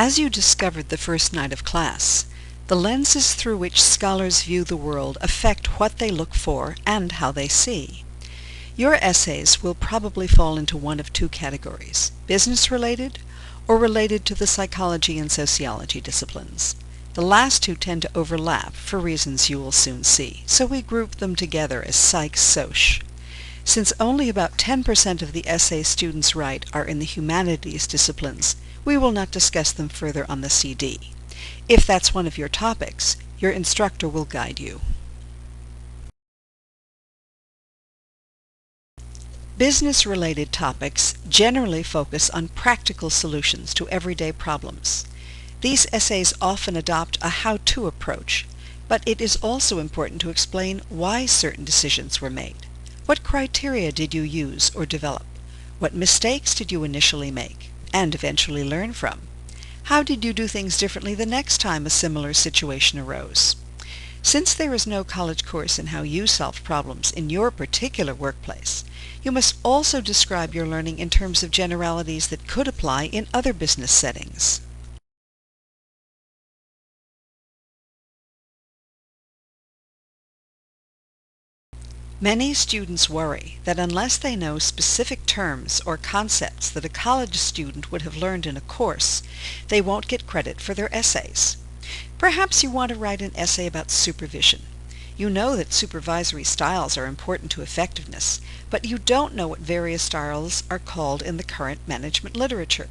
As you discovered the first night of class, the lenses through which scholars view the world affect what they look for and how they see. Your essays will probably fall into one of two categories: business-related or related to the psychology and sociology disciplines. The last two tend to overlap for reasons you will soon see, so we group them together as Psych-Soc. Since only about 10% of the essays students write are in the humanities disciplines, we will not discuss them further on the CD. If that's one of your topics, your instructor will guide you. Business-related topics generally focus on practical solutions to everyday problems. These essays often adopt a how-to approach, but it is also important to explain why certain decisions were made. What criteria did you use or develop? What mistakes did you initially make and eventually learn from? How did you do things differently the next time a similar situation arose? Since there is no college course in how you solve problems in your particular workplace, you must also describe your learning in terms of generalities that could apply in other business settings. Many students worry that unless they know specific terms or concepts that a college student would have learned in a course, they won't get credit for their essays. Perhaps you want to write an essay about supervision. You know that supervisory styles are important to effectiveness, but you don't know what various styles are called in the current management literature.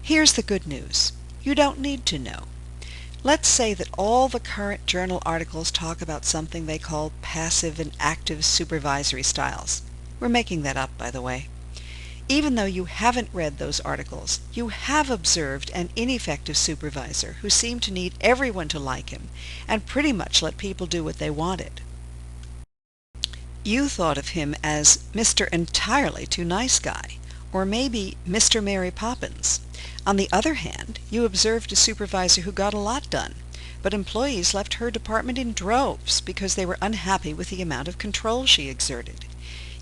Here's the good news: you don't need to know. Let's say that all the current journal articles talk about something they call passive and active supervisory styles. We're making that up, by the way. Even though you haven't read those articles, you have observed an ineffective supervisor who seemed to need everyone to like him and pretty much let people do what they wanted. You thought of him as Mr. Entirely Too Nice Guy, or maybe Mr. Mary Poppins. On the other hand, you observed a supervisor who got a lot done, but employees left her department in droves because they were unhappy with the amount of control she exerted.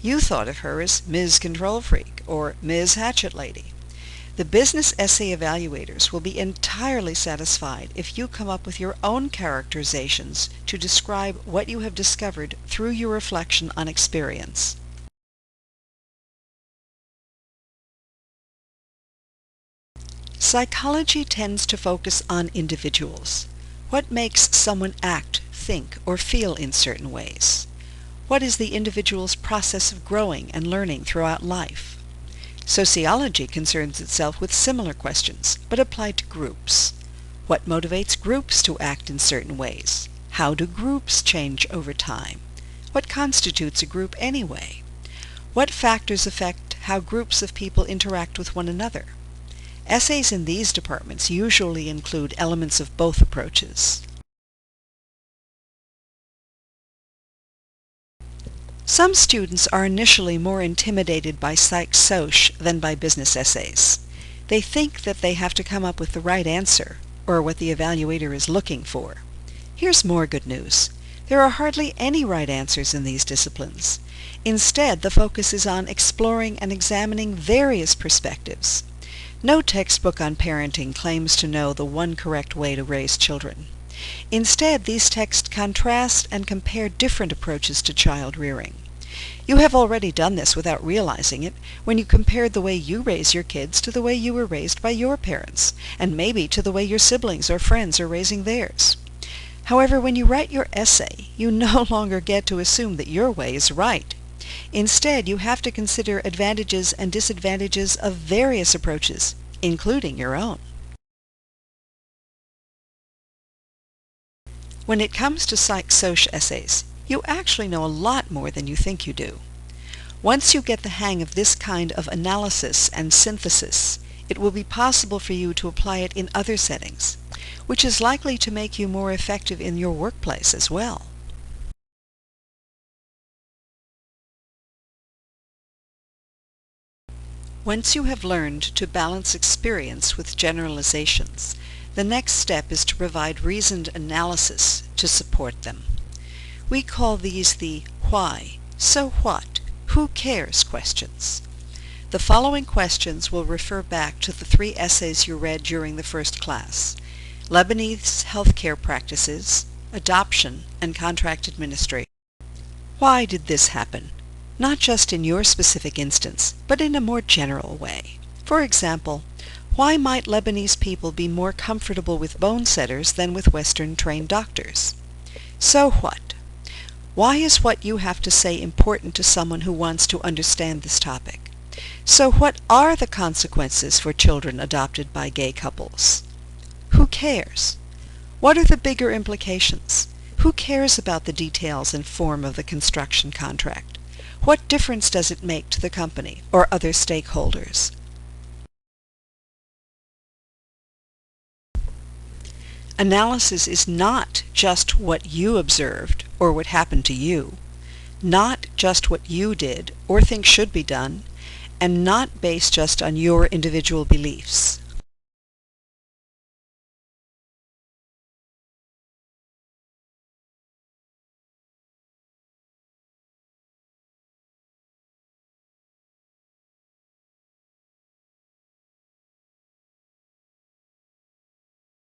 You thought of her as Ms. Control Freak or Ms. Hatchet Lady. The business essay evaluators will be entirely satisfied if you come up with your own characterizations to describe what you have discovered through your reflection on experience. Psychology tends to focus on individuals. What makes someone act, think, or feel in certain ways? What is the individual's process of growing and learning throughout life? Sociology concerns itself with similar questions, but applied to groups. What motivates groups to act in certain ways? How do groups change over time? What constitutes a group anyway? What factors affect how groups of people interact with one another? Essays in these departments usually include elements of both approaches. Some students are initially more intimidated by Psych-Soc than by business essays. They think that they have to come up with the right answer, or what the evaluator is looking for. Here's more good news. There are hardly any right answers in these disciplines. Instead, the focus is on exploring and examining various perspectives. No textbook on parenting claims to know the one correct way to raise children. Instead, these texts contrast and compare different approaches to child rearing. You have already done this without realizing it when you compared the way you raise your kids to the way you were raised by your parents, and maybe to the way your siblings or friends are raising theirs. However, when you write your essay, you no longer get to assume that your way is right. Instead, you have to consider advantages and disadvantages of various approaches, including your own. When it comes to Psych-Soc essays, you actually know a lot more than you think you do. Once you get the hang of this kind of analysis and synthesis, it will be possible for you to apply it in other settings, which is likely to make you more effective in your workplace as well. Once you have learned to balance experience with generalizations, the next step is to provide reasoned analysis to support them. We call these the why, so what, who cares questions. The following questions will refer back to the 3 essays you read during the first class: Lebanese healthcare practices, adoption, and contract administration. Why did this happen? Not just in your specific instance, but in a more general way. For example, why might Lebanese people be more comfortable with bone setters than with Western-trained doctors? So what? Why is what you have to say important to someone who wants to understand this topic? So what are the consequences for children adopted by gay couples? Who cares? What are the bigger implications? Who cares about the details and form of the construction contract? What difference does it make to the company or other stakeholders? Analysis is not just what you observed or what happened to you, not just what you did or think should be done, and not based just on your individual beliefs.